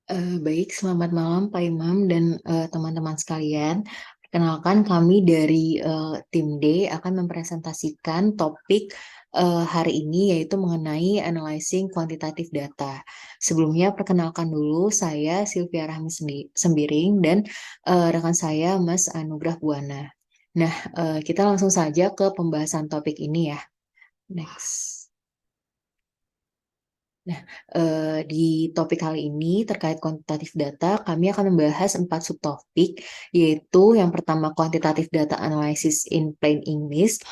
Baik, selamat malam Pak Imam dan teman-teman sekalian. Perkenalkan kami dari tim D akan mempresentasikan topik hari ini yaitu mengenai analyzing quantitative data. Sebelumnya perkenalkan dulu saya Sylvia Rahmi Sembiring dan rekan saya Mas Anugrah Buana. Nah, kita langsung saja ke pembahasan topik ini ya. Next. Nah, di topik kali ini terkait kuantitatif data, kami akan membahas 4 subtopik, yaitu yang pertama quantitative data analysis in plain English,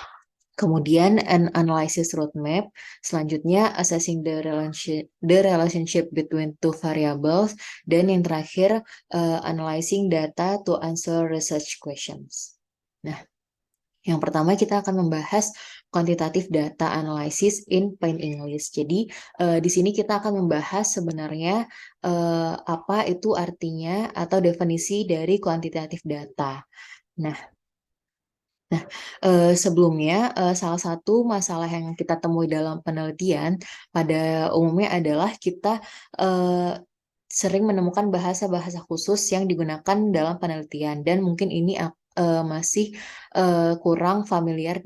kemudian an analysis roadmap, selanjutnya assessing the relationship between two variables, dan yang terakhir analyzing data to answer research questions. Nah, yang pertama kita akan membahas quantitative data analysis in plain English. Jadi di sini kita akan membahas sebenarnya apa itu artinya atau definisi dari quantitative data. Nah, sebelumnya salah satu masalah yang kita temui dalam penelitian pada umumnya adalah kita eh, sering menemukan bahasa-bahasa khusus yang digunakan dalam penelitian dan mungkin ini masih kurang familiar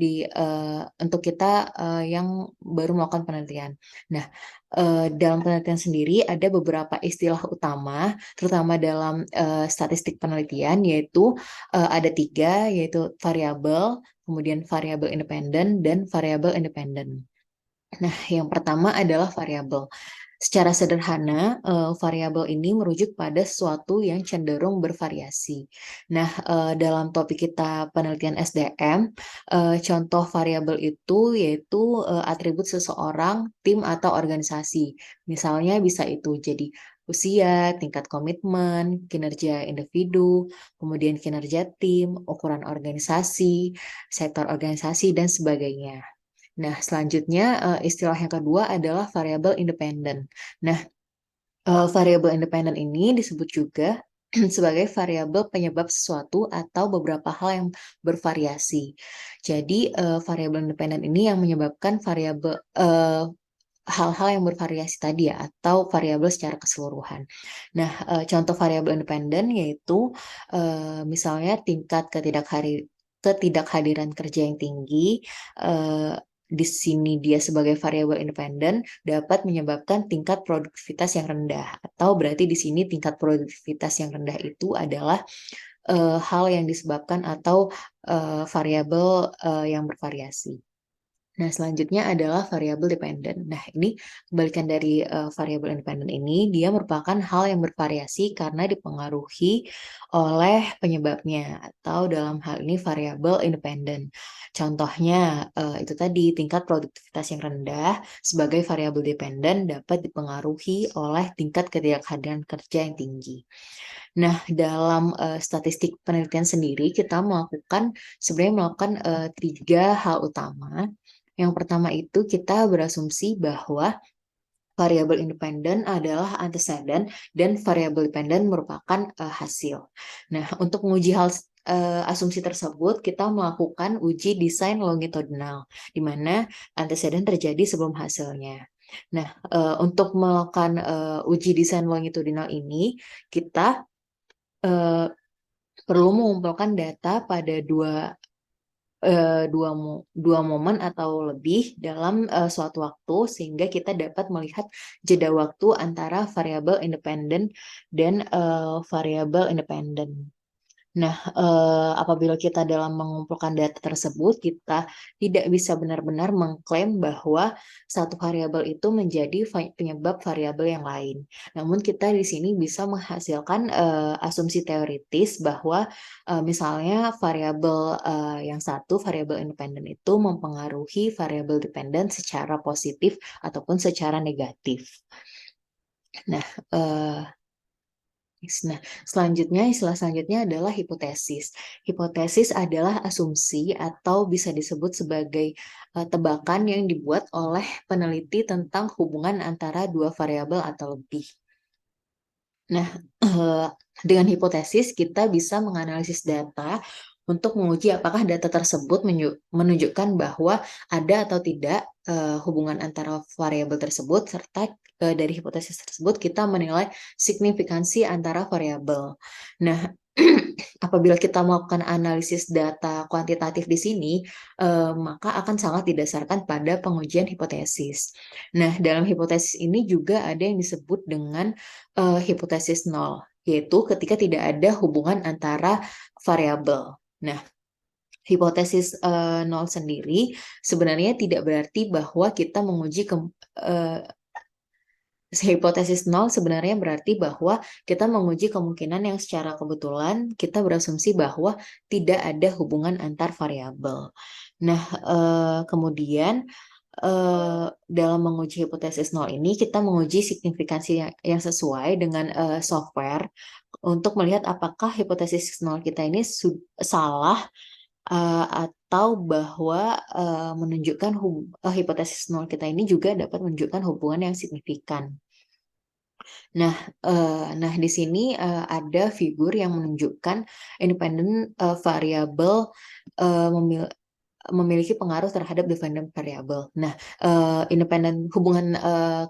untuk kita yang baru melakukan penelitian. Nah, dalam penelitian sendiri ada beberapa istilah utama, terutama dalam statistik penelitian, yaitu ada 3, yaitu variabel, kemudian variabel independen, dan variabel independen. Nah, yang pertama adalah variabel. Secara sederhana, variabel ini merujuk pada sesuatu yang cenderung bervariasi. Nah, dalam topik kita penelitian SDM, contoh variabel itu yaitu atribut seseorang, tim, atau organisasi. Misalnya bisa itu jadi usia, tingkat komitmen, kinerja individu, kemudian kinerja tim, ukuran organisasi, sektor organisasi, dan sebagainya. Nah, selanjutnya istilah yang kedua adalah variabel independen. Nah, variabel independen ini disebut juga sebagai variabel penyebab sesuatu atau beberapa hal yang bervariasi. Jadi, variabel independen ini yang menyebabkan hal-hal yang bervariasi tadi ya, atau variabel secara keseluruhan. Nah, contoh variabel independen yaitu misalnya tingkat ketidakhadiran kerja yang tinggi. eh, di sini dia sebagai variabel independen dapat menyebabkan tingkat produktivitas yang rendah, atau berarti di sini tingkat produktivitas yang rendah itu adalah hal yang disebabkan atau variabel yang bervariasi. Nah, selanjutnya adalah variabel dependen. Nah, ini kebalikan dari variabel independen ini, dia merupakan hal yang bervariasi karena dipengaruhi oleh penyebabnya, atau dalam hal ini variabel independen. Contohnya, itu tadi tingkat produktivitas yang rendah sebagai variabel dependen dapat dipengaruhi oleh tingkat ketidakhadiran kerja yang tinggi. Nah, dalam statistik penelitian sendiri, kita sebenarnya melakukan 3 hal utama. Yang pertama itu kita berasumsi bahwa variabel independen adalah antecedent dan variabel dependen merupakan hasil. Nah, untuk menguji asumsi tersebut, kita melakukan uji desain longitudinal, di mana antecedent terjadi sebelum hasilnya. Nah, untuk melakukan uji desain longitudinal ini, kita eh, perlu mengumpulkan data pada dua momen atau lebih dalam suatu waktu sehingga kita dapat melihat jeda waktu antara variabel independen dan variabel independen. Nah, apabila kita dalam mengumpulkan data tersebut, kita tidak bisa benar-benar mengklaim bahwa satu variabel itu menjadi penyebab variabel yang lain. Namun kita di sini bisa menghasilkan asumsi teoritis bahwa misalnya variabel yang satu, variabel independen itu mempengaruhi variabel dependen secara positif ataupun secara negatif. Nah, eh, istilah selanjutnya adalah hipotesis. Hipotesis adalah asumsi atau bisa disebut sebagai tebakan yang dibuat oleh peneliti tentang hubungan antara dua variabel atau lebih. Nah, dengan hipotesis kita bisa menganalisis data untuk menguji apakah data tersebut menunjukkan bahwa ada atau tidak hubungan antara variabel tersebut, serta dari hipotesis tersebut kita menilai signifikansi antara variabel. Nah, apabila kita melakukan analisis data kuantitatif di sini, maka akan sangat didasarkan pada pengujian hipotesis. Nah, dalam hipotesis ini juga ada yang disebut dengan hipotesis nol, yaitu ketika tidak ada hubungan antara variabel. Nah, hipotesis nol sendiri sebenarnya tidak berarti bahwa kita menguji eh, hipotesis nol sebenarnya berarti bahwa kita menguji kemungkinan yang secara kebetulan kita berasumsi bahwa tidak ada hubungan antar variabel. Nah, kemudian dalam menguji hipotesis nol ini kita menguji signifikansi yang sesuai dengan software untuk melihat apakah hipotesis nol kita ini salah atau bahwa menunjukkan hipotesis nol kita ini juga dapat menunjukkan hubungan yang signifikan. Nah, di sini ada figur yang menunjukkan independent variabel memiliki pengaruh terhadap dependent variabel. Nah, hubungan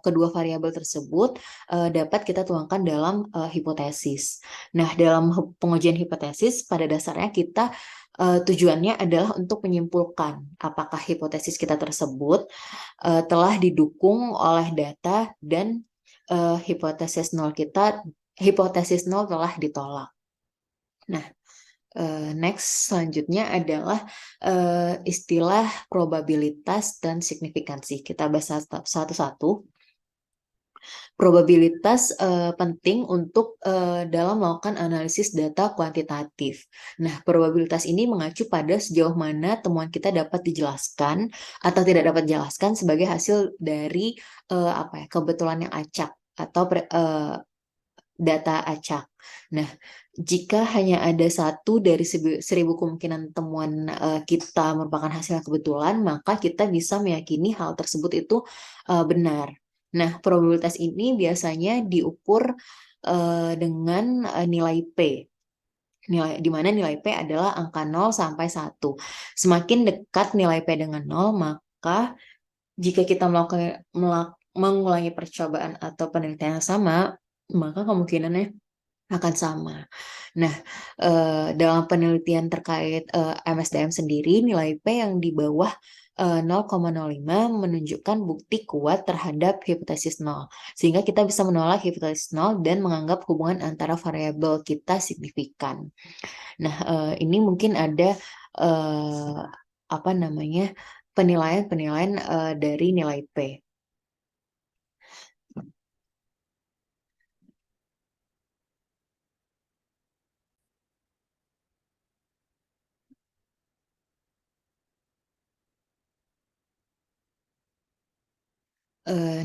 kedua variabel tersebut dapat kita tuangkan dalam hipotesis. Nah, dalam pengujian hipotesis pada dasarnya kita tujuannya adalah untuk menyimpulkan apakah hipotesis kita tersebut telah didukung oleh data dan hipotesis nol telah ditolak. Nah, next selanjutnya adalah istilah probabilitas dan signifikansi. Kita bahas satu-satu. Probabilitas penting untuk dalam melakukan analisis data kuantitatif. Nah, probabilitas ini mengacu pada sejauh mana temuan kita dapat dijelaskan atau tidak dapat dijelaskan sebagai hasil dari kebetulan yang acak atau data acak. Nah, jika hanya ada satu dari 1.000 kemungkinan temuan kita merupakan hasil kebetulan, maka kita bisa meyakini hal tersebut itu benar. Nah, probabilitas ini biasanya diukur dengan nilai P. Di mana nilai P adalah angka 0 sampai 1. Semakin dekat nilai P dengan 0, maka jika kita mengulangi percobaan atau penelitian yang sama, maka kemungkinannya akan sama. Nah, dalam penelitian terkait MSDM sendiri, nilai P yang di bawah 0,05 menunjukkan bukti kuat terhadap hipotesis 0. Sehingga kita bisa menolak hipotesis 0 dan menganggap hubungan antara variabel kita signifikan. Nah, ini mungkin ada eh, penilaian-penilaian dari nilai P.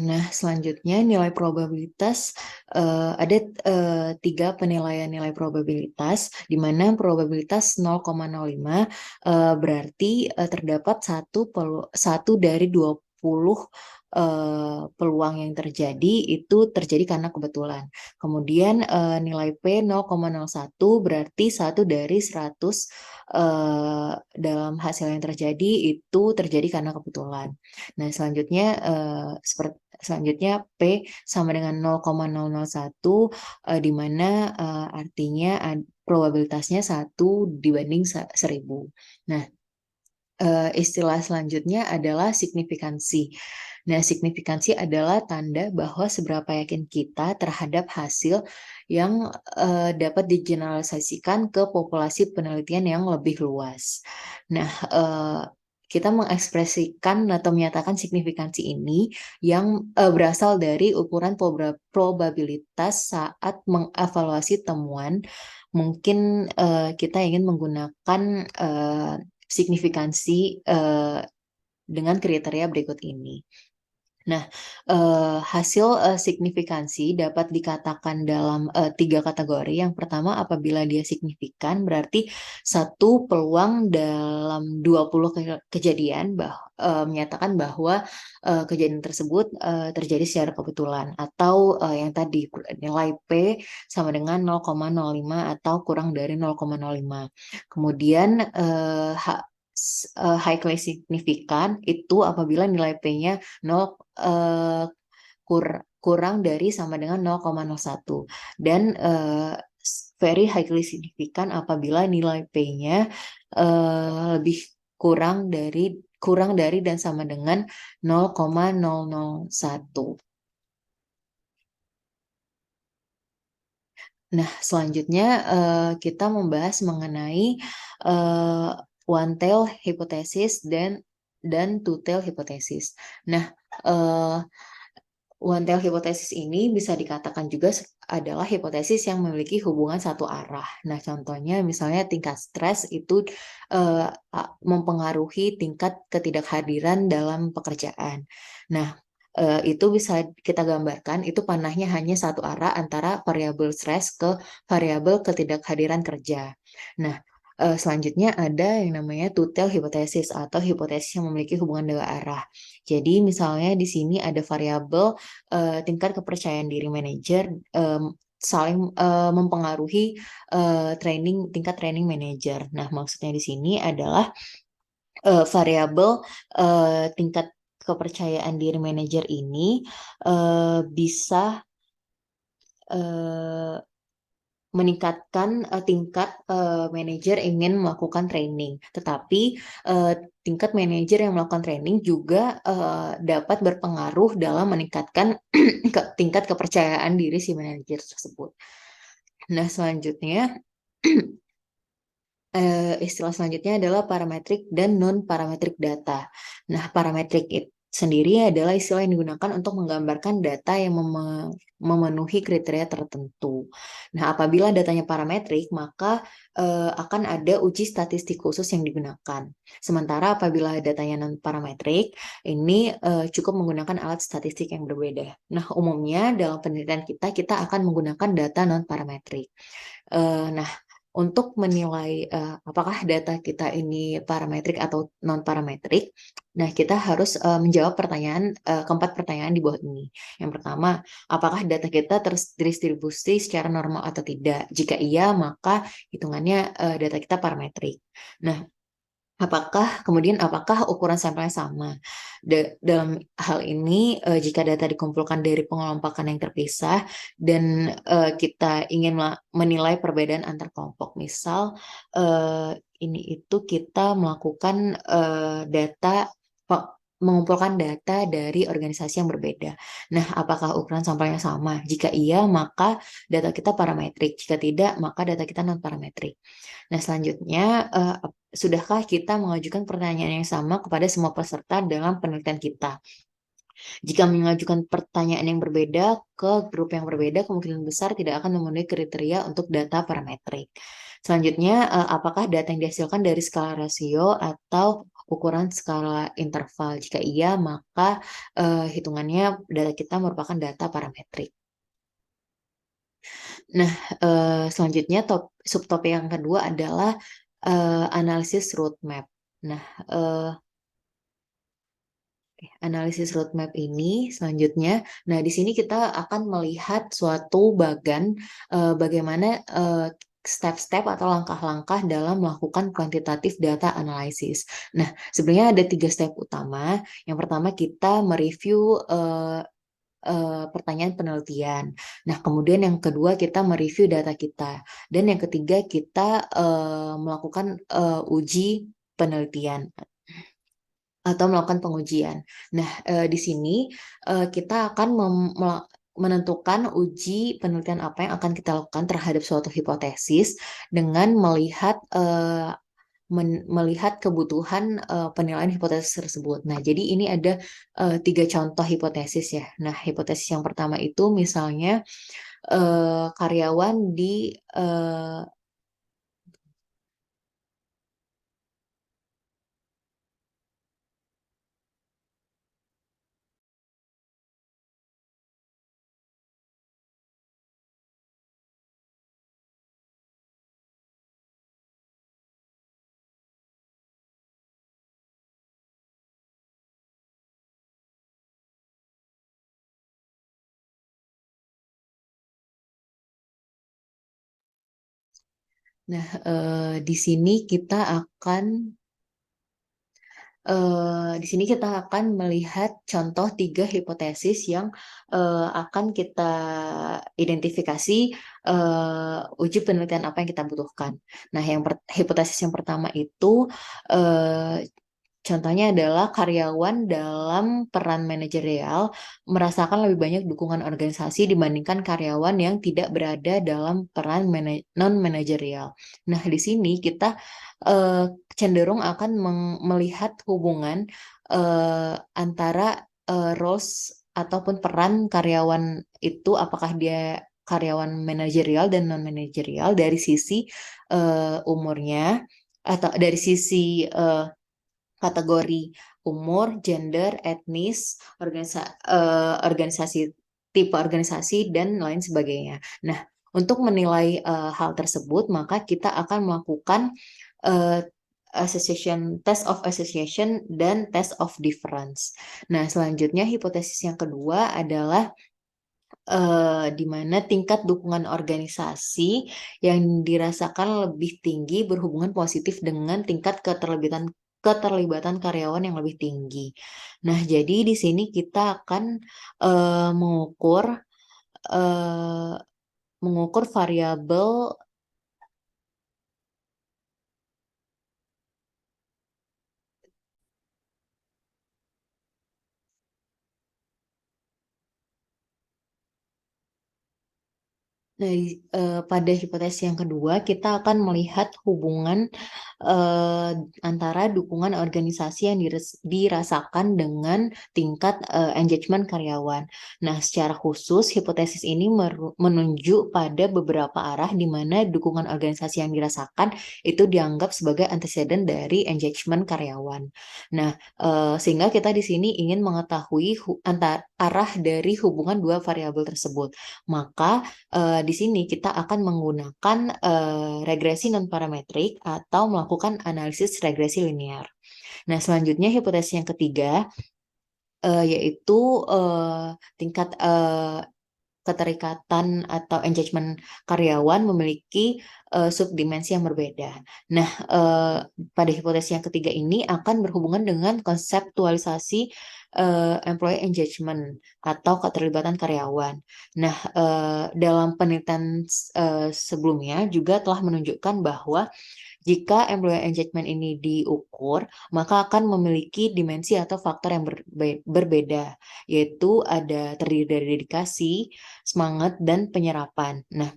Nah, selanjutnya nilai probabilitas ada 3 penilaian nilai probabilitas, di mana probabilitas 0,05 berarti terdapat satu dari 20 peluang yang terjadi itu terjadi karena kebetulan. Kemudian nilai P 0,01 berarti satu dari 100 dalam hasil yang terjadi itu terjadi karena kebetulan. Nah, selanjutnya P sama dengan 0,001 di mana artinya probabilitasnya 1 dibanding 1.000. Nah, istilah selanjutnya adalah signifikansi. Nah, signifikansi adalah tanda bahwa seberapa yakin kita terhadap hasil yang dapat digeneralisasikan ke populasi penelitian yang lebih luas. Nah, kita mengekspresikan atau menyatakan signifikansi ini yang berasal dari ukuran probabilitas saat mengevaluasi temuan. Mungkin kita ingin menggunakan signifikansi dengan kriteria berikut ini. Nah, hasil signifikansi dapat dikatakan dalam tiga kategori. Yang pertama, apabila dia signifikan, berarti satu peluang dalam 20 kejadian menyatakan bahwa kejadian tersebut terjadi secara kebetulan. Atau yang tadi, nilai P sama dengan 0,05 atau kurang dari 0,05. Kemudian, highly signifikan itu apabila nilai P-nya 0 eh, kurang dari sama dengan 0,01 dan very highly significant apabila nilai P-nya lebih kurang dari dan sama dengan 0,001. Nah, selanjutnya kita membahas mengenai eh, one tail hypothesis dan two tail hypothesis. Nah, eh, one tail hypothesis ini bisa dikatakan juga adalah hipotesis yang memiliki hubungan satu arah. Nah, contohnya misalnya tingkat stres itu mempengaruhi tingkat ketidakhadiran dalam pekerjaan. Nah, itu bisa kita gambarkan, itu panahnya hanya satu arah antara variabel stres ke variabel ketidakhadiran kerja. Nah, selanjutnya ada yang namanya two-tail hipotesis atau hipotesis yang memiliki hubungan dua arah. Jadi misalnya di sini ada variabel tingkat kepercayaan diri manajer saling mempengaruhi tingkat training manajer. Nah, maksudnya di sini adalah variabel tingkat kepercayaan diri manajer ini bisa eh, meningkatkan tingkat manajer ingin melakukan training. Tetapi tingkat manajer yang melakukan training juga dapat berpengaruh dalam meningkatkan tingkat kepercayaan diri si manajer tersebut. Nah, selanjutnya istilah selanjutnya adalah parametrik dan non-parametrik data. Nah, parametrik sendiri adalah istilah yang digunakan untuk menggambarkan data yang memenuhi kriteria tertentu. Nah, apabila datanya parametrik, maka akan ada uji statistik khusus yang digunakan. Sementara apabila datanya non-parametrik, ini cukup menggunakan alat statistik yang berbeda. Nah, umumnya dalam penelitian kita akan menggunakan data non-parametrik. Nah, untuk menilai apakah data kita ini parametrik atau non-parametrik, nah kita harus menjawab keempat pertanyaan di bawah ini. Yang pertama, apakah data kita terdistribusi secara normal atau tidak? Jika iya, maka hitungannya data kita parametrik. Nah, apakah ukuran sampelnya sama? Dalam hal ini, jika data dikumpulkan dari pengelompokan yang terpisah dan kita ingin menilai perbedaan antar kelompok, misal eh, ini itu kita melakukan data mengumpulkan data dari organisasi yang berbeda. Nah, apakah ukuran sampelnya sama? Jika iya, maka data kita parametrik. Jika tidak, maka data kita non parametrik. Nah, selanjutnya, sudahkah kita mengajukan pertanyaan yang sama kepada semua peserta dalam penelitian kita? Jika mengajukan pertanyaan yang berbeda ke grup yang berbeda, kemungkinan besar tidak akan memenuhi kriteria untuk data parametrik. Selanjutnya, apakah data yang dihasilkan dari skala rasio atau ukuran skala interval? Jika iya, maka hitungannya data kita merupakan data parametrik. Nah, selanjutnya subtopik yang kedua adalah analisis roadmap. Nah, eh, analisis roadmap ini selanjutnya, nah di sini kita akan melihat suatu bagaimana step-step atau langkah-langkah dalam melakukan quantitative data analysis. Nah, sebenarnya ada tiga step utama. Yang pertama kita mereview pertanyaan penelitian. Nah, kemudian yang kedua kita mereview data kita. Dan yang ketiga kita melakukan uji penelitian atau melakukan pengujian. Nah, di sini kita akan menentukan uji penelitian apa yang akan kita lakukan terhadap suatu hipotesis dengan melihat kebutuhan penilaian hipotesis tersebut. Nah, jadi ini ada tiga contoh hipotesis ya. Nah, hipotesis yang pertama itu misalnya karyawan di eh, Nah, di sini kita akan di sini kita akan melihat contoh tiga hipotesis yang akan kita identifikasi uji penelitian apa yang kita butuhkan. Nah, hipotesis yang pertama itu eh, contohnya adalah karyawan dalam peran manajerial merasakan lebih banyak dukungan organisasi dibandingkan karyawan yang tidak berada dalam peran non-manajerial. Nah, di sini kita eh, cenderung akan melihat hubungan antara roles ataupun peran karyawan itu, apakah dia karyawan manajerial dan non-manajerial dari sisi umurnya atau dari sisi kategori umur, gender, etnis, organisasi, tipe organisasi, dan lain sebagainya. Nah, untuk menilai hal tersebut, maka kita akan melakukan eh, test of association dan test of difference. Nah, selanjutnya hipotesis yang kedua adalah di mana tingkat dukungan organisasi yang dirasakan lebih tinggi berhubungan positif dengan tingkat keterlibatan keterlibatan karyawan yang lebih tinggi. Nah, jadi di sini kita akan mengukur eh, mengukur variabel. Nah, pada hipotesis yang kedua, kita akan melihat hubungan eh, antara dukungan organisasi yang dirasakan dengan tingkat engagement karyawan. Nah, secara khusus, hipotesis ini menunjuk pada beberapa arah di mana dukungan organisasi yang dirasakan itu dianggap sebagai anteseden dari engagement karyawan. Nah, sehingga kita di sini ingin mengetahui arah dari hubungan dua variabel tersebut. Maka di sini kita akan menggunakan regresi non-parametrik atau melakukan analisis regresi linear. Nah, selanjutnya hipotesis yang ketiga yaitu tingkat keterikatan atau engagement karyawan memiliki subdimensi yang berbeda. Nah, pada hipotesis yang ketiga ini akan berhubungan dengan konseptualisasi employee engagement atau keterlibatan karyawan. Nah, dalam penelitian sebelumnya juga telah menunjukkan bahwa jika employee engagement ini diukur, maka akan memiliki dimensi atau faktor yang berbeda, yaitu ada terdiri dari dedikasi, semangat, dan penyerapan. Nah,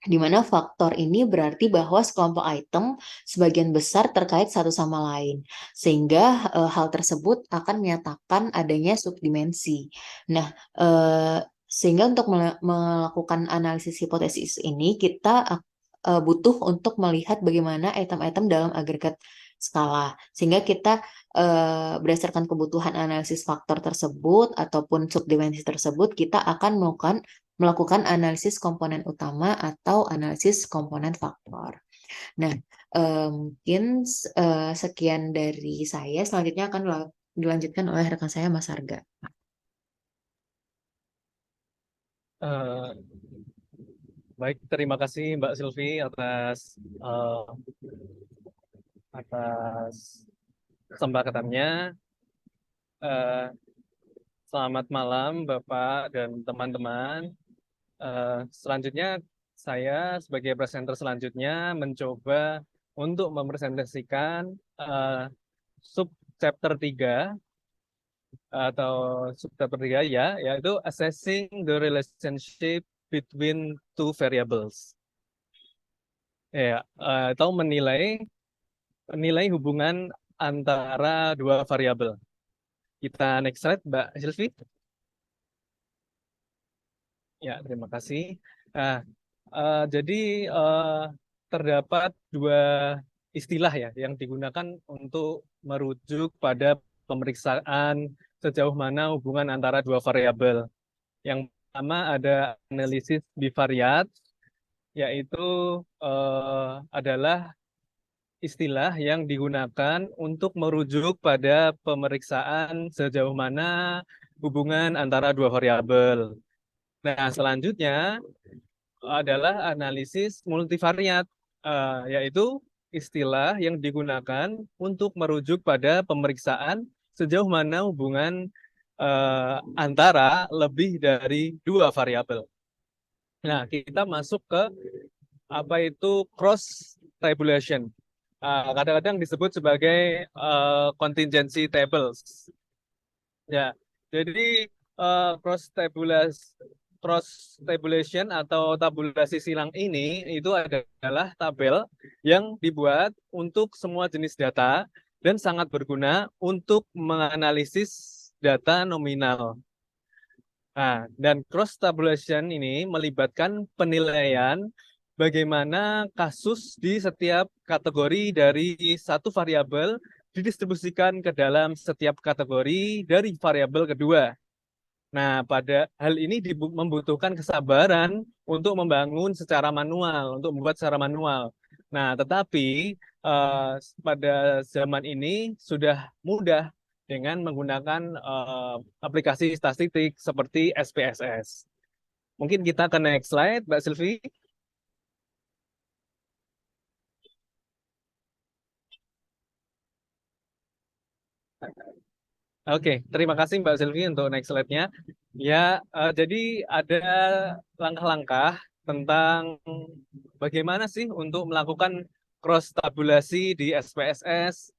di mana faktor ini berarti bahwa sekelompok item sebagian besar terkait satu sama lain, sehingga hal tersebut akan menyatakan adanya subdimensi. Nah, sehingga untuk melakukan analisis hipotesis ini, kita butuh untuk melihat bagaimana item-item dalam agregat skala, sehingga kita berdasarkan kebutuhan analisis faktor tersebut ataupun subdimensi tersebut, kita akan melakukan analisis komponen utama atau analisis komponen faktor. Nah, mungkin sekian dari saya. Selanjutnya akan dilanjutkan oleh rekan saya, Mas Arga. Eh, Baik, terima kasih Mbak Silvi eh, atas kesempatannya. Eh, Selamat malam Bapak dan teman-teman. Selanjutnya saya sebagai presenter selanjutnya mencoba untuk mempresentasikan eh, sub chapter 3 atau sub chapter 3 ya, yaitu assessing the relationship between two variables. Ya, atau menilai hubungan antara dua variabel. Kita next slide, Mbak Silvi. Ya, terima kasih. Nah, jadi eh, terdapat dua istilah ya yang digunakan untuk merujuk pada pemeriksaan sejauh mana hubungan antara dua variabel. Yang pertama ada analisis bivariat, yaitu adalah istilah yang digunakan untuk merujuk pada pemeriksaan sejauh mana hubungan antara dua variabel. Nah, selanjutnya adalah analisis multivariat yaitu istilah yang digunakan untuk merujuk pada pemeriksaan sejauh mana hubungan antara lebih dari dua variabel. Nah, kita masuk ke apa itu cross tabulation. Kadang-kadang disebut sebagai contingency tables. Ya, jadi cross tabulation atau tabulasi silang ini itu adalah tabel yang dibuat untuk semua jenis data dan sangat berguna untuk menganalisis data nominal. Nah, dan cross tabulation ini melibatkan penilaian bagaimana kasus di setiap kategori dari satu variabel didistribusikan ke dalam setiap kategori dari variabel kedua. Nah, pada hal ini membutuhkan kesabaran untuk membangun secara manual, untuk membuat secara manual. Nah, tetapi pada zaman ini sudah mudah dengan menggunakan aplikasi statistik seperti SPSS. Mungkin kita ke next slide, Mbak Sylvie. Oke, terima kasih Mbak Sylvie untuk next slide-nya. Ya, jadi ada langkah-langkah tentang bagaimana sih untuk melakukan cross tabulasi di SPSS.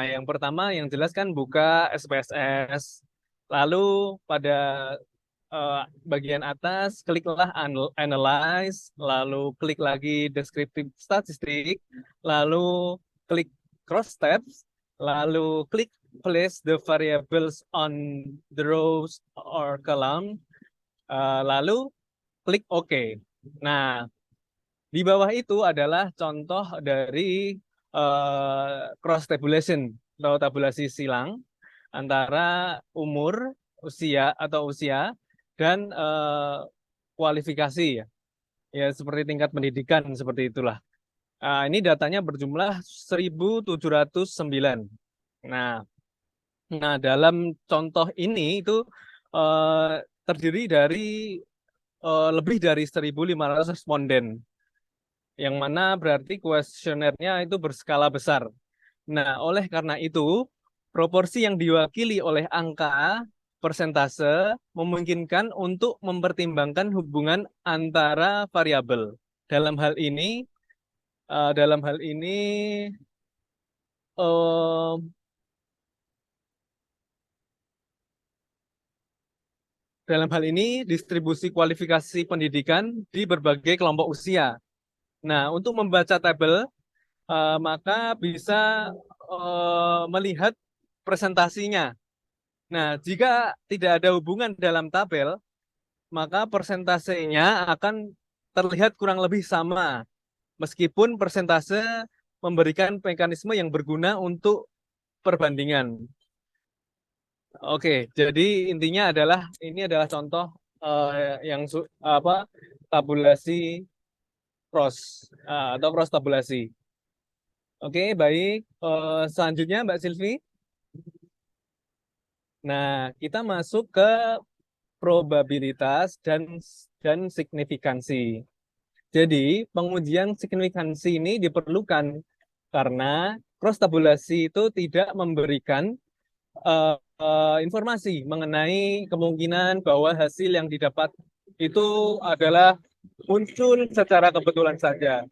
Yang pertama, yang jelas kan buka SPSS. Lalu pada bagian atas, kliklah Analyze, lalu klik lagi Descriptive Statistic, lalu klik Cross Tabs, lalu klik Place the variables on the rows or column, lalu klik OK. Nah, di bawah itu adalah contoh dari cross tabulation atau tabulasi silang antara umur, usia dan kualifikasi ya. Ya seperti tingkat pendidikan seperti itulah. Ini datanya berjumlah 1.709. Nah, dalam contoh ini itu terdiri dari lebih dari 1.500 responden, yang mana berarti kuesionernya itu berskala besar. Nah, oleh karena itu, proporsi yang diwakili oleh angka persentase memungkinkan untuk mempertimbangkan hubungan antara variabel. Dalam hal ini, eh, dalam hal ini, eh, dalam hal ini distribusi kualifikasi pendidikan di berbagai kelompok usia. Nah, untuk membaca tabel, maka bisa melihat presentasinya. Nah, jika tidak ada hubungan dalam tabel, maka persentasenya akan terlihat kurang lebih sama, meskipun persentase memberikan mekanisme yang berguna untuk perbandingan. Oke, jadi intinya adalah ini adalah contoh yang tabulasi cross atau cross tabulasi. Oke, baik. Selanjutnya Mbak Silvi. Nah, kita masuk ke probabilitas dan signifikansi. Jadi, pengujian signifikansi ini diperlukan karena cross tabulasi itu tidak memberikan informasi mengenai kemungkinan bahwa hasil yang didapat itu adalah muncul secara kebetulan saja.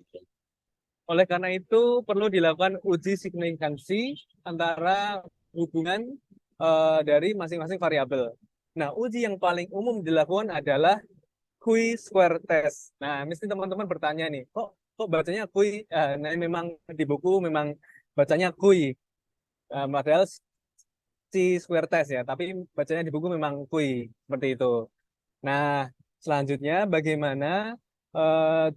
Oleh karena itu, perlu dilakukan uji signifikansi antara hubungan dari masing-masing variabel. Nah, uji yang paling umum dilakukan adalah Q-square test. Nah, mesti teman-teman bertanya nih, kok bacanya Q? Nah, memang di buku memang bacanya Q. Padahal C-square test ya, tapi bacanya di buku memang Q, seperti itu. Nah, selanjutnya bagaimana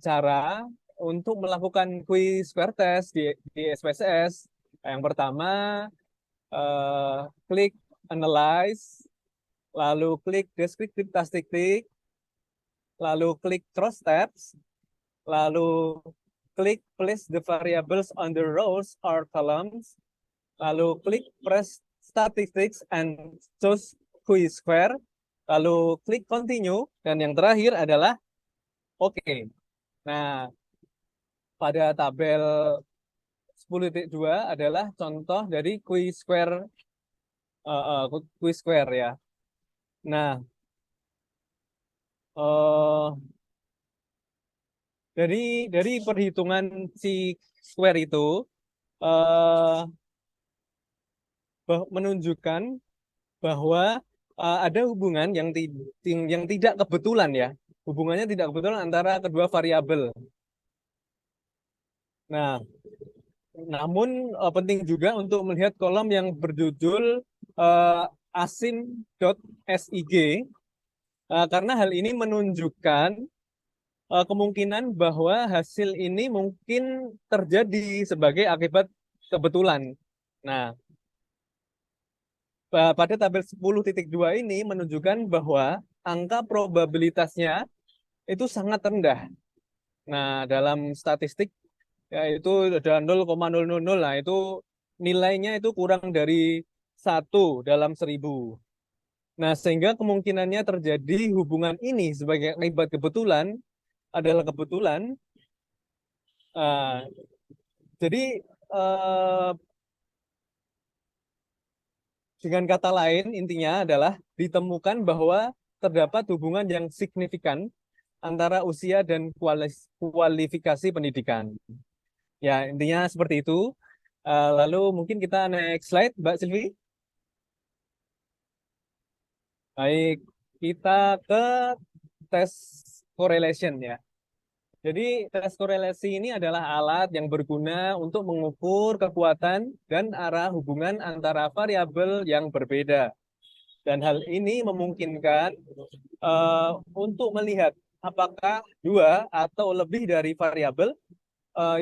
cara untuk melakukan Q-square test di SPSS? Yang pertama, klik Analyze, lalu klik Descriptive Statistic, lalu klik Cross Tabs, lalu klik Place the variables on the rows or columns, lalu klik Press Statistics and choose Q-square, lalu klik Continue, dan yang terakhir adalah OK. Nah, pada tabel 10.2 adalah contoh dari Q-square ya. Nah, eh, dari perhitungan si square itu eh, menunjukkan bahwa ada hubungan yang tidak kebetulan ya. Hubungannya tidak kebetulan antara kedua variabel. Nah, namun penting juga untuk melihat kolom yang berjudul asim.sig karena hal ini menunjukkan kemungkinan bahwa hasil ini mungkin terjadi sebagai akibat kebetulan. Nah, pada tabel 10.2 ini menunjukkan bahwa angka probabilitasnya itu sangat rendah. Nah, dalam statistik yaitu ada 0,000, nah itu nilainya itu kurang dari 1 dalam 1000. Nah, sehingga kemungkinannya terjadi hubungan ini sebagai akibat kebetulan adalah kebetulan. Uh, jadi uh, dengan kata lain intinya adalah ditemukan bahwa terdapat hubungan yang signifikan antara usia dan kualifikasi pendidikan. Ya, intinya seperti itu. Lalu mungkin kita next slide, Mbak Silvi. Baik, kita ke tes correlation ya. Jadi tes korelasi ini adalah alat yang berguna untuk mengukur kekuatan dan arah hubungan antara variabel yang berbeda. Dan hal ini memungkinkan untuk melihat apakah dua atau lebih dari variabel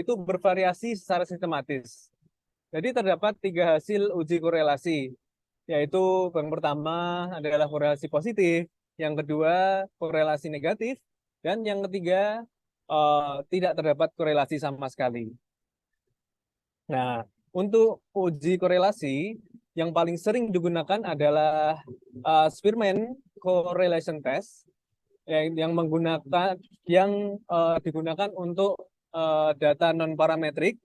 itu bervariasi secara sistematis. Jadi terdapat 3 hasil uji korelasi, yaitu yang pertama adalah korelasi positif, yang kedua korelasi negatif, dan yang ketiga tidak terdapat korelasi sama sekali. Nah, untuk uji korelasi yang paling sering digunakan adalah Spearman Correlation Test yang menggunakan digunakan untuk data non parametrik.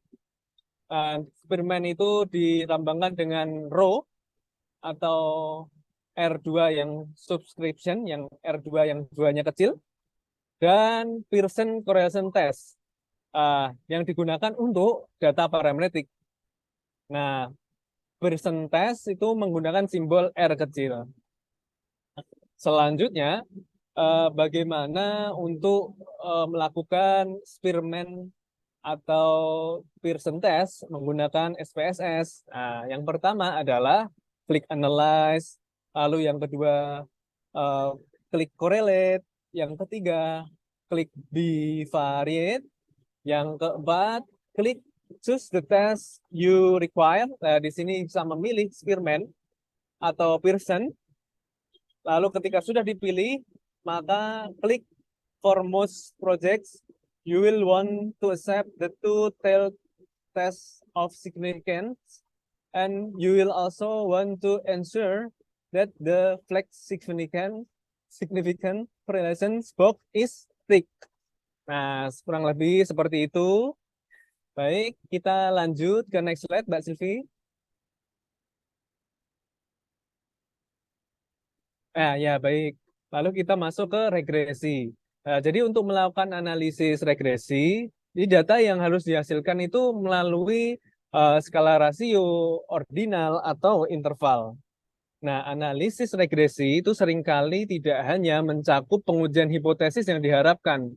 Spearman itu dilambangkan dengan rho atau R2 yang subscription, yang R2 yang duanya kecil, dan Pearson Correlation Test yang digunakan untuk data parametrik. Nah, Pearson Test itu menggunakan simbol R kecil. Selanjutnya, bagaimana untuk melakukan Spearman atau Pearson Test menggunakan SPSS. Nah, yang pertama adalah klik Analyze, lalu yang kedua klik Correlate, yang ketiga klik Bivariate, yang keempat klik Choose the test you require. Nah, di sini bisa memilih Spearman atau Pearson. Lalu ketika sudah dipilih, maka klik for most projects. You will want to accept the two-tailed test of significance, and you will also want to ensure that the flag significant correlations box is ticked. Nah, kurang lebih seperti itu. Baik, kita lanjut ke next slide, Mbak Silvi. Ya, baik. Lalu kita masuk ke regresi. Jadi untuk melakukan analisis regresi, di data yang harus dihasilkan itu melalui skala rasio, ordinal, atau interval. Nah, analisis regresi itu seringkali tidak hanya mencakup pengujian hipotesis yang diharapkan,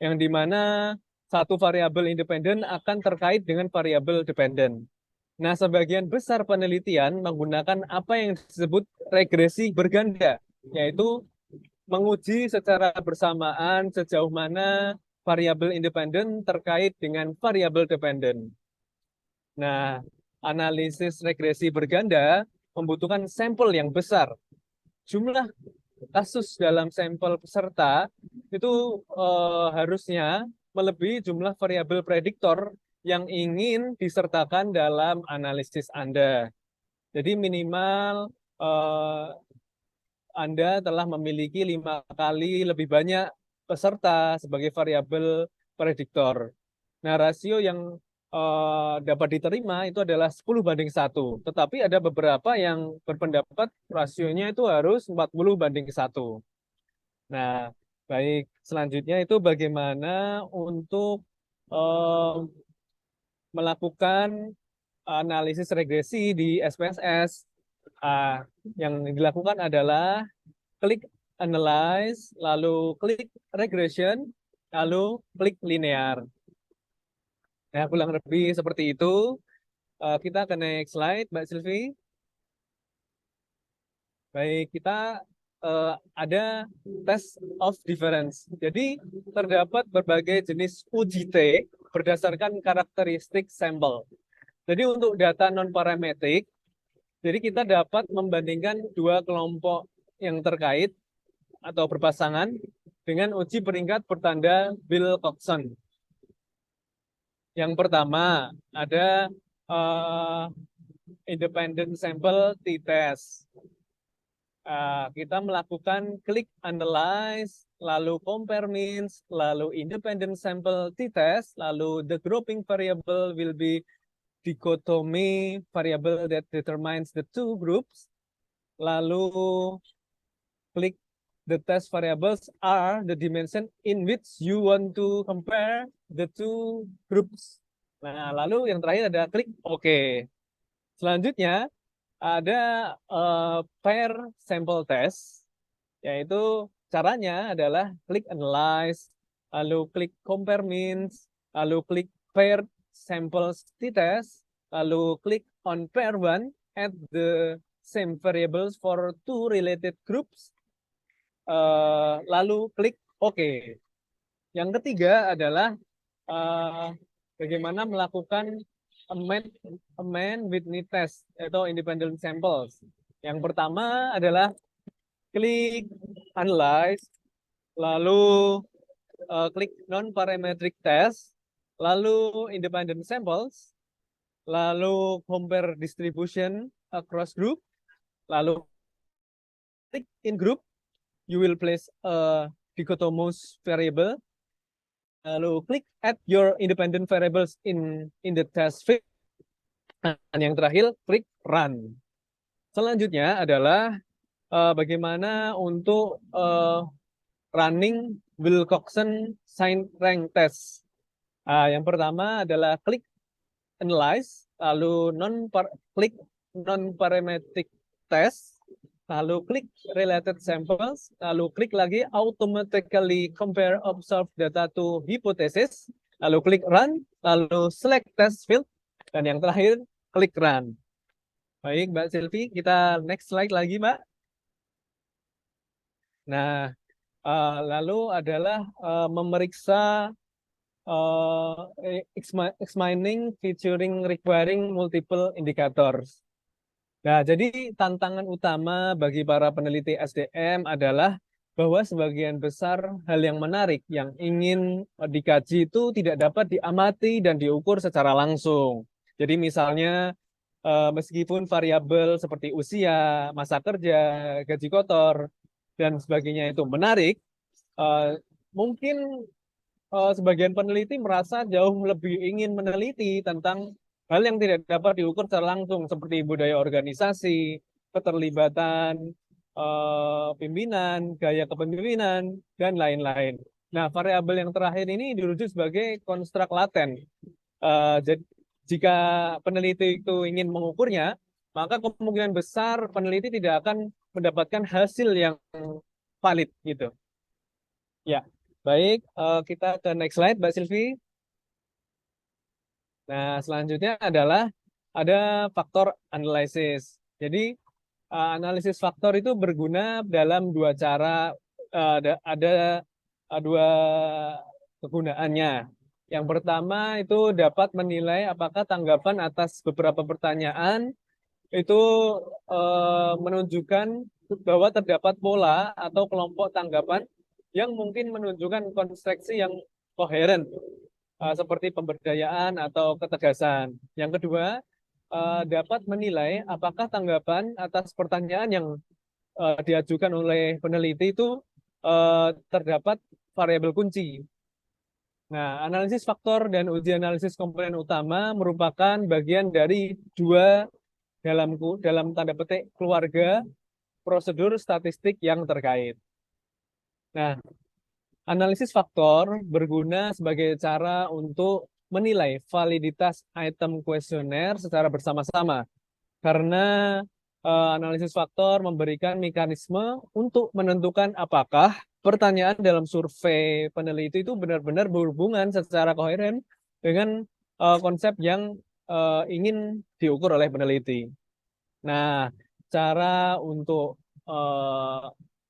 yang di mana satu variabel independen akan terkait dengan variabel dependen. Nah, sebagian besar penelitian menggunakan apa yang disebut regresi berganda, yaitu menguji secara bersamaan sejauh mana variabel independen terkait dengan variabel dependen. Nah, analisis regresi berganda membutuhkan sampel yang besar. Jumlah kasus dalam sampel peserta itu harusnya melebihi jumlah variabel prediktor yang ingin disertakan dalam analisis Anda. Jadi minimal Anda telah memiliki 5 kali lebih banyak peserta sebagai variabel prediktor. Nah, rasio yang dapat diterima itu adalah 10:1. Tetapi ada beberapa yang berpendapat rasionya itu harus 40:1. Nah, baik. Selanjutnya itu bagaimana untuk eh, melakukan analisis regresi di SPSS. Ah, yang dilakukan adalah klik analyze, lalu klik regression, lalu klik linear. Nah, kurang lebih seperti itu. Kita ke next slide, Mbak Silvi. Baik, kita ada test of difference. Jadi, terdapat berbagai jenis UGT berdasarkan karakteristik sampel. Jadi, untuk data non-parametrik, jadi kita dapat membandingkan dua kelompok yang terkait atau berpasangan dengan uji peringkat bertanda Wilcoxon. Yang pertama ada independent sample t-test. Kita melakukan klik analyze, lalu compare means, lalu independent sample t-test, lalu the grouping variable will be dichotomy variable that determines the two groups, lalu klik the test variables are the dimension in which you want to compare the two groups. Nah, lalu yang terakhir ada klik OK. Selanjutnya ada pair sample test, yaitu caranya adalah klik analyze, lalu klik compare means, lalu klik pair samples t-test, lalu klik on pair one at the same variables for two related groups, lalu klik OK. Yang ketiga adalah bagaimana melakukan amend Whitney test atau independent samples. Yang pertama adalah klik analyze, lalu klik non-parametric test, lalu independent samples, lalu compare distribution across group, lalu klik in group, you will place a dichotomous variable, lalu klik add your independent variables in the test field, dan yang terakhir klik run. Selanjutnya adalah bagaimana untuk running Wilcoxon sign rank test. Yang pertama adalah klik analyze, lalu klik non parametric test, lalu klik related samples, lalu klik lagi automatically compare observed data to hypothesis, lalu klik run, lalu select test field, dan yang terakhir klik run. Baik, Mbak Silvi, kita next slide lagi, Mbak. Nah, lalu adalah memeriksa examining featuring requiring multiple indicators. Nah, jadi tantangan utama bagi para peneliti SDM adalah bahwa sebagian besar hal yang menarik yang ingin dikaji itu tidak dapat diamati dan diukur secara langsung. Jadi misalnya meskipun variabel seperti usia, masa kerja, gaji kotor, dan sebagainya itu menarik, mungkin sebagian peneliti merasa jauh lebih ingin meneliti tentang hal yang tidak dapat diukur secara langsung seperti budaya organisasi, keterlibatan pimpinan, gaya kepemimpinan, dan lain-lain. Nah, variabel yang terakhir ini dirujuk sebagai konstruk laten. Jadi, jika peneliti itu ingin mengukurnya, maka kemungkinan besar peneliti tidak akan mendapatkan hasil yang valid gitu. Ya, baik. Kita ke next slide, Mbak Silvi. Nah, selanjutnya adalah ada faktor analisis. Jadi, analisis faktor itu berguna dalam dua cara, ada dua kegunaannya. Yang pertama itu dapat menilai apakah tanggapan atas beberapa pertanyaan itu menunjukkan bahwa terdapat pola atau kelompok tanggapan yang mungkin menunjukkan konstruksi yang koheren, seperti pemberdayaan atau ketegasan. Yang kedua, dapat menilai apakah tanggapan atas pertanyaan yang diajukan oleh peneliti itu terdapat variabel kunci. Nah, analisis faktor dan uji analisis komponen utama merupakan bagian dari dua dalam tanda petik keluarga prosedur statistik yang terkait. Nah, analisis faktor berguna sebagai cara untuk menilai validitas item kuesioner secara bersama-sama karena analisis faktor memberikan mekanisme untuk menentukan apakah pertanyaan dalam survei peneliti itu benar-benar berhubungan secara koheren dengan konsep yang ingin diukur oleh peneliti. Nah, cara untuk eh,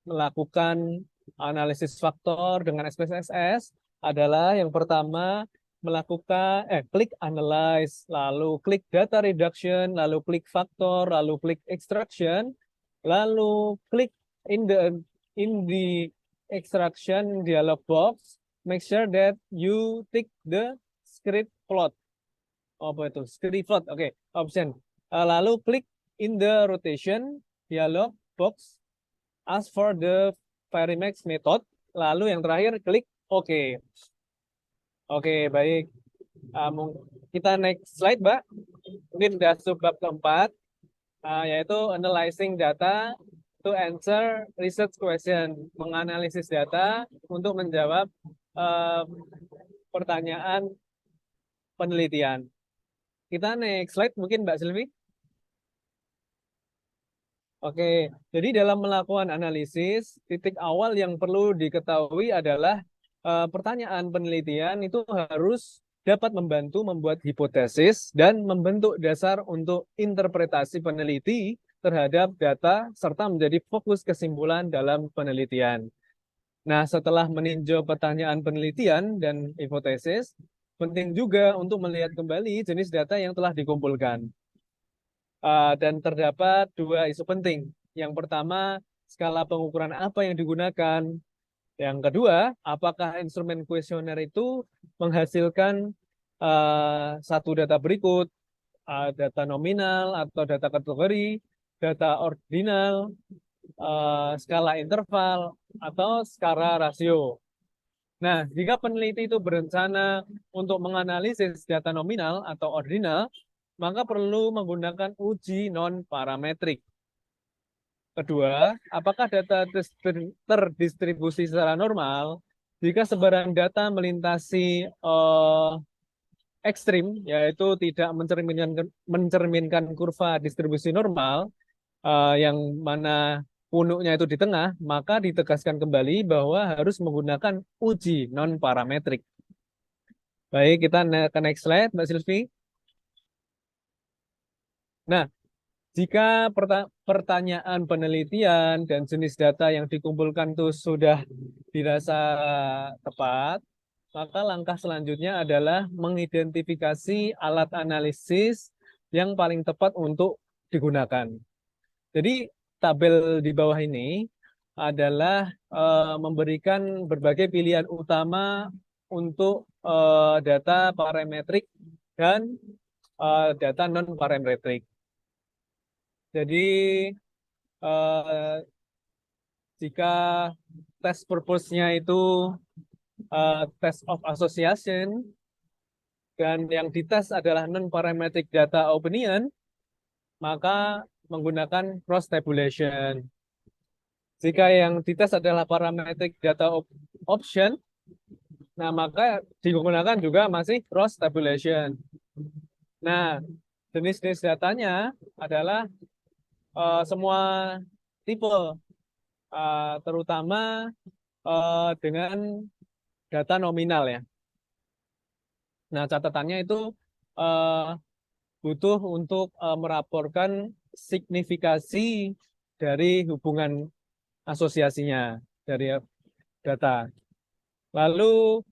melakukan analisis faktor dengan SPSS adalah yang pertama melakukan klik analyze, lalu klik data reduction, lalu klik faktor, lalu klik extraction, lalu klik in the extraction dialog box, make sure that you tick the script plot. Apa itu? Script plot. Oke, option. Lalu klik in the rotation dialog box, ask for the Varimax method, lalu yang terakhir klik OK. Oke, baik. Kita next slide, Mbak. Mungkin udah subbab keempat, yaitu analyzing data to answer research question, menganalisis data untuk menjawab pertanyaan penelitian. Kita next slide, mungkin Mbak Silvi. Oke, jadi dalam melakukan analisis, titik awal yang perlu diketahui adalah pertanyaan penelitian itu harus dapat membantu membuat hipotesis dan membentuk dasar untuk interpretasi peneliti terhadap data serta menjadi fokus kesimpulan dalam penelitian. Nah, setelah meninjau pertanyaan penelitian dan hipotesis, penting juga untuk melihat kembali jenis data yang telah dikumpulkan. Dan terdapat dua isu penting. Yang pertama, skala pengukuran apa yang digunakan. Yang kedua, apakah instrumen kuesioner itu menghasilkan satu data berikut, data nominal atau data kategori, data ordinal, skala interval, atau skala rasio. Nah, jika peneliti itu berencana untuk menganalisis data nominal atau ordinal, maka perlu menggunakan uji non-parametrik. Kedua, apakah data terdistribusi secara normal? Jika sebaran data melintasi ekstrim, yaitu tidak mencerminkan kurva distribusi normal, yang mana punuknya itu di tengah, maka ditegaskan kembali bahwa harus menggunakan uji non-parametrik. Baik, kita ke next slide, Mbak Silvi. Nah, jika pertanyaan penelitian dan jenis data yang dikumpulkan itu sudah dirasa tepat, maka langkah selanjutnya adalah mengidentifikasi alat analisis yang paling tepat untuk digunakan. Jadi tabel di bawah ini adalah memberikan berbagai pilihan utama untuk data parametrik dan data non-parametrik. Jadi jika test purpose-nya itu test of association dan yang dites adalah non-parametric data opinion, maka menggunakan cross tabulation. Jika yang dites adalah parametric data option, nah maka digunakan juga masih cross tabulation. Nah, jenis-jenis datanya adalah semua tipe, terutama dengan data nominal ya. Nah, catatannya itu butuh untuk melaporkan signifikasi dari hubungan asosiasinya dari data. Lalu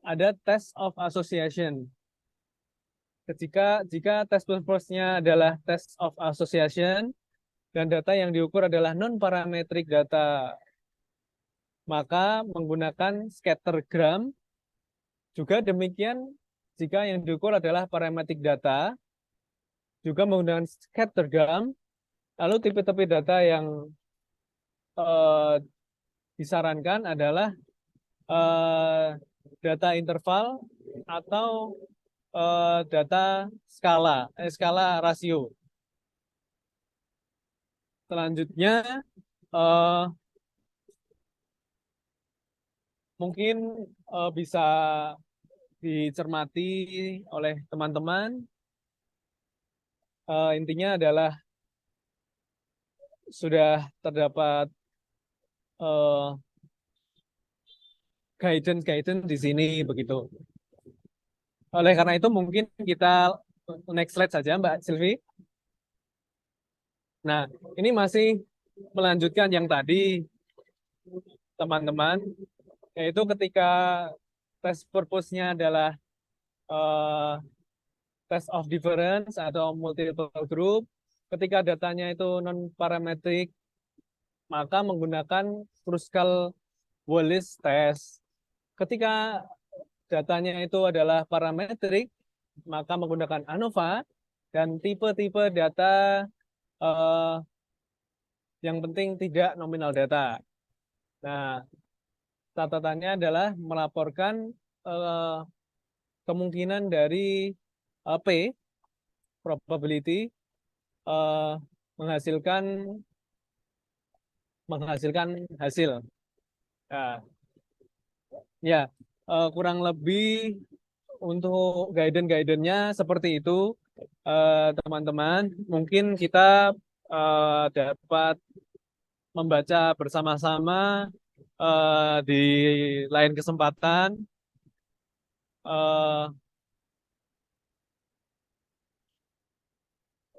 ada test of association. Jika test purpose-nya adalah test of association dan data yang diukur adalah non-parametric data, maka menggunakan scattergram. Juga demikian jika yang diukur adalah parametric data, juga menggunakan scattergram. Lalu tipe-tipe data yang disarankan adalah data interval atau data skala rasio. Selanjutnya eh, mungkin bisa dicermati oleh teman-teman. Intinya adalah sudah terdapat guidance di sini begitu. Oleh karena itu mungkin kita next slide saja Mbak Silvi. Nah, ini masih melanjutkan yang tadi teman-teman, yaitu ketika test purpose-nya adalah uh, test of difference atau multiple group, ketika datanya itu non-parametric, maka menggunakan Kruskal-Wallis test. Ketika datanya itu adalah parametrik, maka menggunakan ANOVA, dan tipe-tipe data yang penting tidak nominal data. Nah, catatannya adalah melaporkan kemungkinan dari P, probability, menghasilkan hasil. Nah, ya, kurang lebih untuk guidance-nya seperti itu, teman-teman. Mungkin kita dapat membaca bersama-sama di lain kesempatan.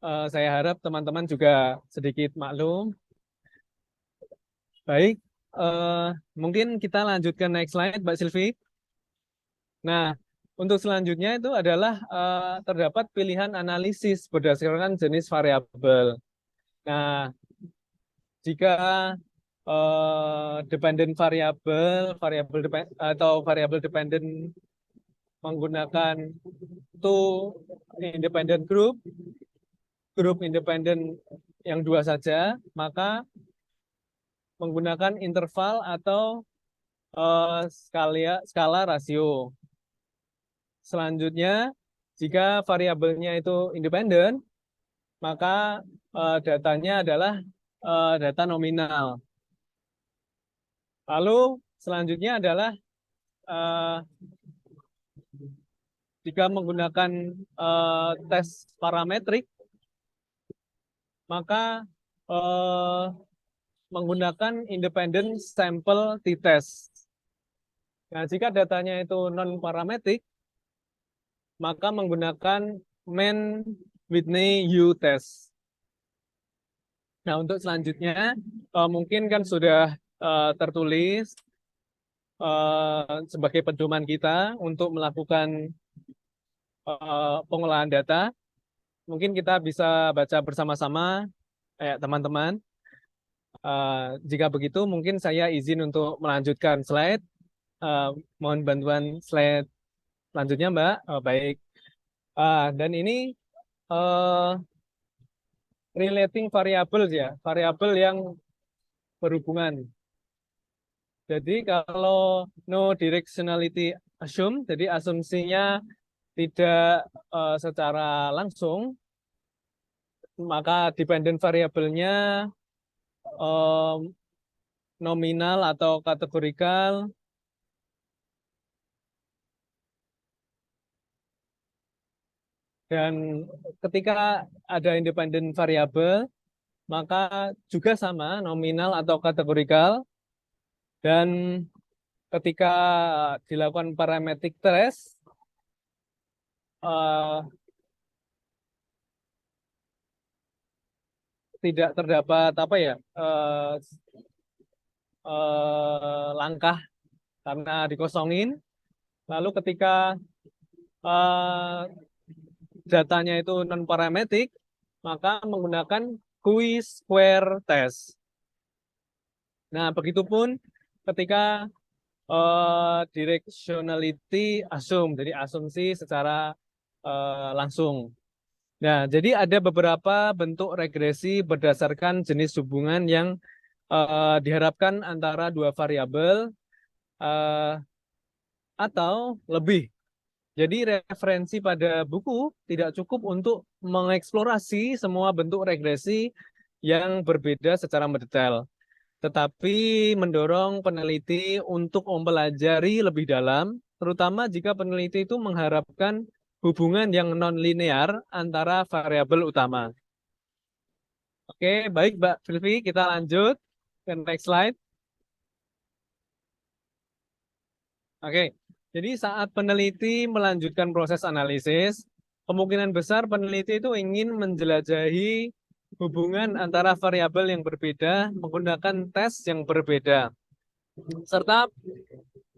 Saya harap teman-teman juga sedikit maklum. Baik, mungkin kita lanjut ke next slide, Mbak Silvi. Nah, untuk selanjutnya itu adalah terdapat pilihan analisis berdasarkan jenis variabel. Nah, jika dependent variabel dependent menggunakan two independent grup independen yang dua saja, maka menggunakan interval atau skala rasio. Selanjutnya, jika variabelnya itu independen, maka datanya adalah data nominal. Lalu selanjutnya adalah jika menggunakan tes parametrik, maka menggunakan independent sample t-test. Nah, jika datanya itu non-parametrik, maka menggunakan Mann-Whitney U-test. Nah, untuk selanjutnya, mungkin kan sudah tertulis sebagai pedoman kita untuk melakukan pengolahan data. Mungkin kita bisa baca bersama-sama, teman-teman. Jika begitu, mungkin saya izin untuk melanjutkan slide. Mohon bantuan slide selanjutnya, Mbak. Baik. Dan ini relating variable ya, variabel yang berhubungan. Jadi kalau no directionality assume, jadi asumsinya tidak secara langsung, maka dependent variabelnya nominal atau kategorikal. Dan ketika ada independent variabel, maka juga sama nominal atau kategorikal. Dan ketika dilakukan parametric test, tidak terdapat apa ya langkah karena dikosongin. Lalu ketika datanya itu non parametrik, maka menggunakan Q-square test. Nah, begitupun ketika directionality assume, jadi asumsi secara langsung. Nah, jadi ada beberapa bentuk regresi berdasarkan jenis hubungan yang diharapkan antara dua variabel. atau lebih. Jadi referensi pada buku tidak cukup untuk mengeksplorasi semua bentuk regresi yang berbeda secara mendetail, tetapi mendorong peneliti untuk mempelajari lebih dalam, terutama jika peneliti itu mengharapkan hubungan yang non-linear antara variabel utama. Oke, baik Mbak Filvi, kita lanjut ke next slide. Oke, jadi saat peneliti melanjutkan proses analisis, kemungkinan besar peneliti itu ingin menjelajahi hubungan antara variabel yang berbeda menggunakan tes yang berbeda, serta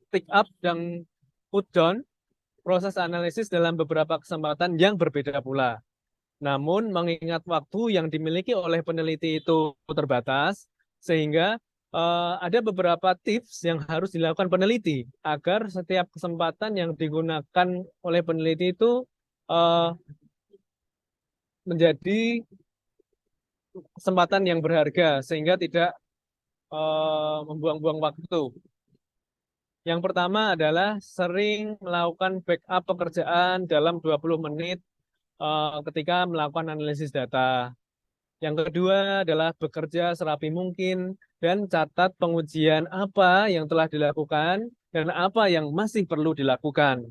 pick up dan put down proses analisis dalam beberapa kesempatan yang berbeda pula. Namun mengingat waktu yang dimiliki oleh peneliti itu terbatas, sehingga ada beberapa tips yang harus dilakukan peneliti agar setiap kesempatan yang digunakan oleh peneliti itu uh, menjadi kesempatan yang berharga sehingga tidak membuang-buang waktu. Yang pertama adalah sering melakukan backup pekerjaan dalam 20 menit ketika melakukan analisis data. Yang kedua adalah bekerja serapi mungkin dan catat pengujian apa yang telah dilakukan dan apa yang masih perlu dilakukan.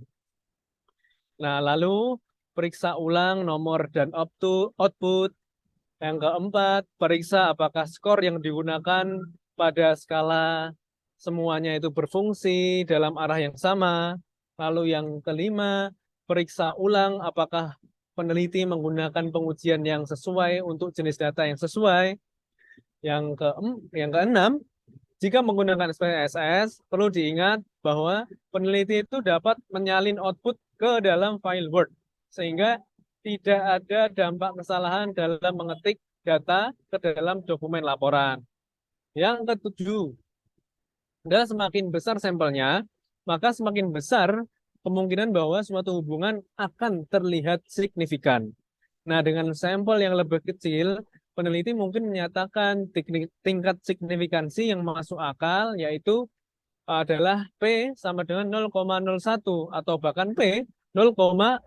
Nah, lalu periksa ulang nomor dan output. Yang keempat, periksa apakah skor yang digunakan pada skala semuanya itu berfungsi dalam arah yang sama. Lalu yang kelima, periksa ulang apakah peneliti menggunakan pengujian yang sesuai untuk jenis data yang sesuai. Yang keenam, jika menggunakan SPSS, perlu diingat bahwa peneliti itu dapat menyalin output ke dalam file Word, sehingga tidak ada dampak kesalahan dalam mengetik data ke dalam dokumen laporan. Yang ketujuh, adalah semakin besar sampelnya, maka semakin besar kemungkinan bahwa suatu hubungan akan terlihat signifikan. Nah, dengan sampel yang lebih kecil, peneliti mungkin menyatakan tingkat signifikansi yang masuk akal, yaitu adalah P sama dengan 0,01 atau bahkan P 0,05.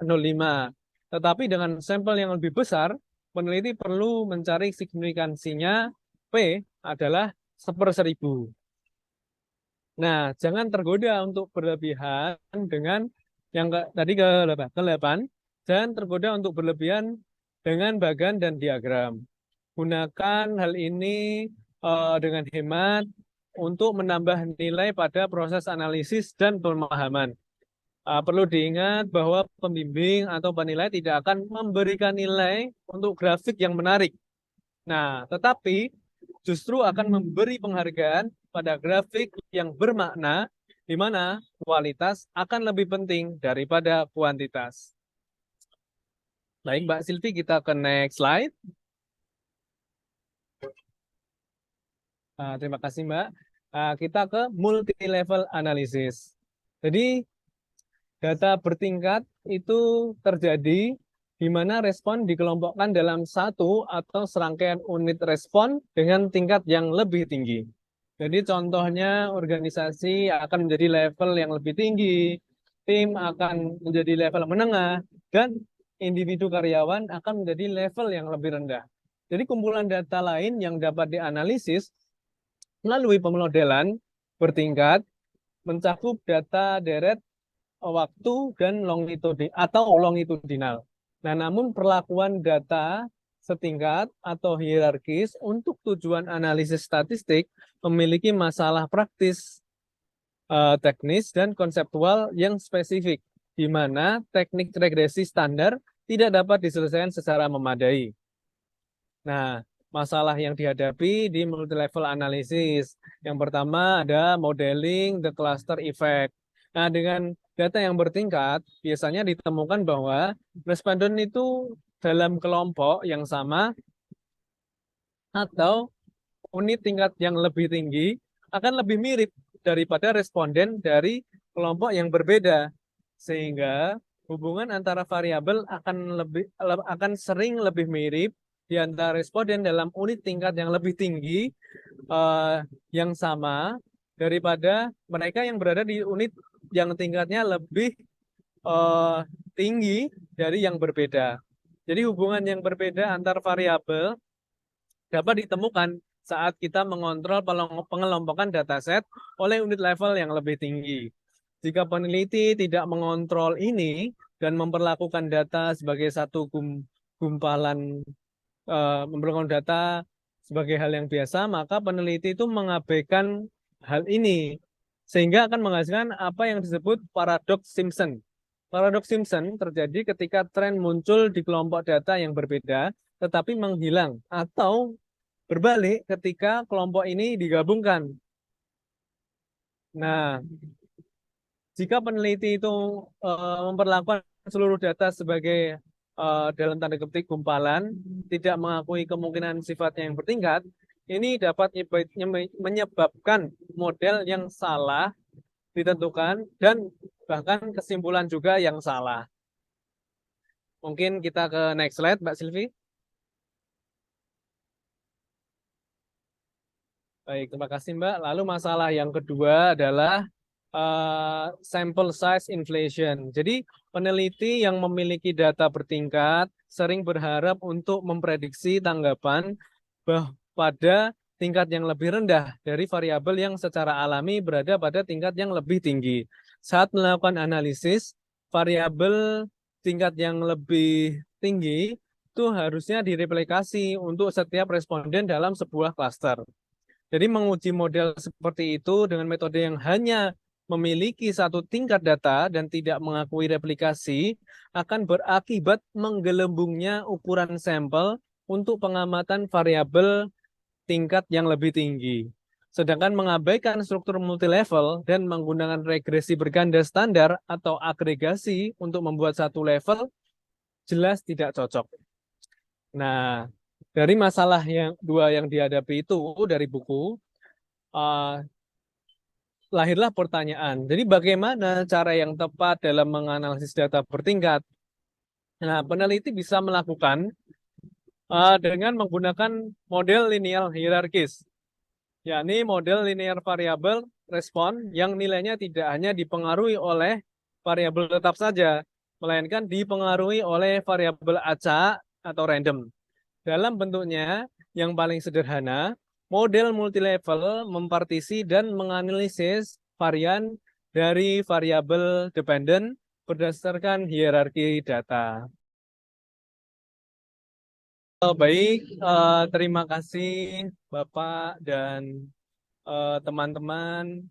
Tetapi dengan sampel yang lebih besar, peneliti perlu mencari signifikansinya P adalah 1/1000. Nah, jangan tergoda untuk berlebihan dengan yang tadi ke-8. Jangan tergoda untuk berlebihan dengan bagan dan diagram. Gunakan hal ini dengan hemat untuk menambah nilai pada proses analisis dan pemahaman. Perlu diingat bahwa pembimbing atau penilai tidak akan memberikan nilai untuk grafik yang menarik. Nah, tetapi justru akan memberi penghargaan pada grafik yang bermakna, di mana kualitas akan lebih penting daripada kuantitas. Baik, Mbak Silvi, kita ke next slide. Terima kasih, Mbak. Kita ke multi-level analysis. Jadi, data bertingkat itu terjadi di mana respon dikelompokkan dalam satu atau serangkaian unit respon dengan tingkat yang lebih tinggi. Jadi contohnya organisasi akan menjadi level yang lebih tinggi, tim akan menjadi level menengah, dan individu karyawan akan menjadi level yang lebih rendah. Jadi kumpulan data lain yang dapat dianalisis melalui pemodelan bertingkat mencakup data deret waktu dan longitudinal. Nah, namun perlakuan data setingkat atau hierarkis untuk tujuan analisis statistik memiliki masalah praktis, teknis, dan konseptual yang spesifik, di mana teknik regresi standar tidak dapat diselesaikan secara memadai. Nah, masalah yang dihadapi di multi-level analisis. Yang pertama ada modeling the cluster effect. Nah, dengan data yang bertingkat, biasanya ditemukan bahwa responden itu dalam kelompok yang sama atau unit tingkat yang lebih tinggi akan lebih mirip daripada responden dari kelompok yang berbeda. Sehingga hubungan antara variabel akan sering lebih mirip di antara responden dalam unit tingkat yang lebih tinggi yang sama daripada mereka yang berada di unit yang tingkatnya lebih eh, tinggi dari yang berbeda. Jadi hubungan yang berbeda antar variabel dapat ditemukan saat kita mengontrol pengelompokan dataset oleh unit level yang lebih tinggi. Jika peneliti tidak mengontrol ini dan memperlakukan data sebagai satu gumpalan, memperlakukan data sebagai hal yang biasa, maka peneliti itu mengabaikan hal ini, sehingga akan menghasilkan apa yang disebut paradoks Simpson. Paradoks Simpson terjadi ketika tren muncul di kelompok data yang berbeda, tetapi menghilang, atau berbalik ketika kelompok ini digabungkan. Nah, jika peneliti itu memperlakukan seluruh data sebagai dalam tanda petik gumpalan, tidak mengakui kemungkinan sifatnya yang bertingkat, ini dapat menyebabkan model yang salah ditentukan dan bahkan kesimpulan juga yang salah. Mungkin kita ke next slide, Mbak Silvi. Baik, terima kasih Mbak. Lalu masalah yang kedua adalah sample size inflation. Jadi peneliti yang memiliki data bertingkat sering berharap untuk memprediksi tanggapan pada tingkat yang lebih rendah dari variabel yang secara alami berada pada tingkat yang lebih tinggi. Saat melakukan analisis, variabel tingkat yang lebih tinggi itu harusnya direplikasi untuk setiap responden dalam sebuah klaster. Jadi menguji model seperti itu dengan metode yang hanya memiliki satu tingkat data dan tidak mengakui replikasi akan berakibat menggelembungnya ukuran sampel untuk pengamatan variabel tingkat yang lebih tinggi. Sedangkan mengabaikan struktur multilevel dan menggunakan regresi berganda standar atau agregasi untuk membuat satu level jelas tidak cocok. Nah, dari masalah yang dua yang dihadapi itu dari buku, lahirlah pertanyaan. Jadi bagaimana cara yang tepat dalam menganalisis data bertingkat? Nah, peneliti bisa melakukan dengan menggunakan model linear hierarkis, yakni model linear variabel respon yang nilainya tidak hanya dipengaruhi oleh variabel tetap saja, melainkan dipengaruhi oleh variabel acak atau random. Dalam bentuknya yang paling sederhana, model multilevel mempartisi dan menganalisis varian dari variabel dependent berdasarkan hierarki data. Baik, terima kasih Bapak dan teman-teman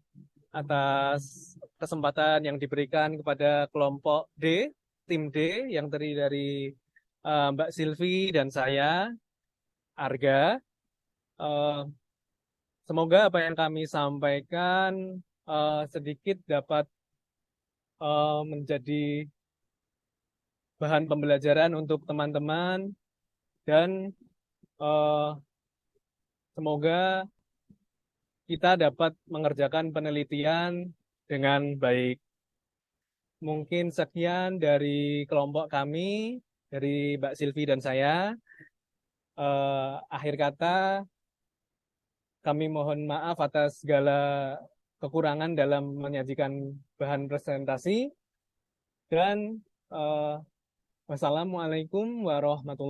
atas kesempatan yang diberikan kepada kelompok D, tim D yang terdiri dari Mbak Silvi dan saya, Arga. Eh, Semoga apa yang kami sampaikan sedikit dapat menjadi bahan pembelajaran untuk teman-teman dan eh, semoga kita dapat mengerjakan penelitian dengan baik. Mungkin sekian dari kelompok kami, dari Mbak Silvi dan saya. Akhir kata, kami mohon maaf atas segala kekurangan dalam menyajikan bahan presentasi dan wassalamualaikum warahmatullahi